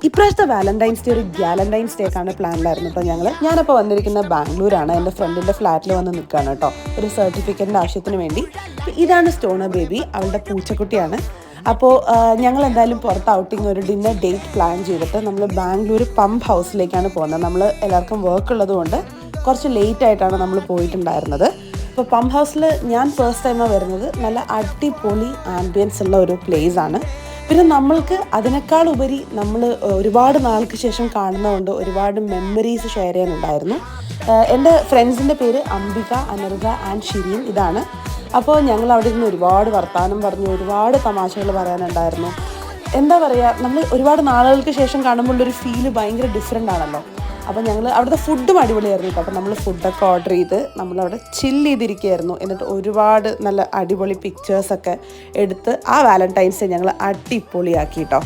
ഇപ്രാവശ്യത്തെ Valentine's day ഒരു ഗ്യാലന്റൈൻസ് ഡേക്കാണ് പ്ലാനിലായിരുന്നു കേട്ടോ ഞാനപ്പോൾ വന്നിരിക്കുന്ന ബാംഗ്ലൂരാണ്. എൻ്റെ ഫ്രണ്ടിൻ്റെ ഫ്ലാറ്റിൽ വന്ന് നിൽക്കുകയാണ് കേട്ടോ, ഒരു സർട്ടിഫിക്കറ്റിൻ്റെ ആവശ്യത്തിന് വേണ്ടി. ഇതാണ് സ്റ്റോണർ ബേബി, അവളുടെ പൂച്ചക്കുട്ടിയാണ്. അപ്പോൾ ഞങ്ങൾ എന്തായാലും പുറത്ത് ഔട്ടിങ് ഒരു ഡിന്നർ ഡേറ്റ് പ്ലാൻ ചെയ്തിട്ട് നമ്മൾ ബാംഗ്ലൂർ പമ്പ് ഹൗസിലേക്കാണ് പോകുന്നത്. നമ്മൾ എല്ലാവർക്കും വർക്ക് ഉള്ളതുകൊണ്ട് കുറച്ച് ലേറ്റ് ആയിട്ടാണ് നമ്മൾ പോയിട്ടുണ്ടായിരുന്നത്. അപ്പോൾ പമ്പ് ഹൗസിൽ ഞാൻ ഫസ്റ്റ് ടൈമാണ് വരുന്നത്. നല്ല അടിപൊളി ആംബിയൻസ് ഉള്ള ഒരു പ്ലേസ് ആണ്. പിന്നെ നമ്മൾക്ക് അതിനേക്കാൾ ഉപരി നമ്മൾ ഒരുപാട് നാൾക്ക് ശേഷം കാണുന്നതുകൊണ്ട് ഒരുപാട് മെമ്മറീസ് ഷെയർ ചെയ്യാനുണ്ടായിരുന്നു. എൻ്റെ ഫ്രണ്ട്സിൻ്റെ പേര് അംബിക, അനർഗ ആൻഡ് ഷിരീൻ ഇതാണ്. അപ്പോൾ ഞങ്ങൾ അവിടെ നിന്ന് ഒരുപാട് വർത്തമാനം പറഞ്ഞു, ഒരുപാട് തമാശകൾ പറയാനുണ്ടായിരുന്നു. എന്താ പറയുക, നമ്മൾ ഒരുപാട് നാളുകൾക്ക് ശേഷം കാണുമ്പോഴൊരു ഫീല് ഭയങ്കര ഡിഫറെൻ്റ് ആണല്ലോ. അപ്പോൾ ഞങ്ങൾ അവിടുത്തെ ഫുഡും അടിപൊളിയായിരുന്നു കേട്ടോ. അപ്പോൾ നമ്മൾ ഫുഡൊക്കെ ഓർഡർ ചെയ്ത് നമ്മളവിടെ ചില്ല് ചെയ്തിരിക്കുകയായിരുന്നു. എന്നിട്ട് ഒരുപാട് നല്ല അടിപൊളി പിക്ചേഴ്സൊക്കെ എടുത്ത് ആ വാലന്റൈൻസ് ഡേ ഞങ്ങൾ അടിപൊളിയാക്കി കേട്ടോ.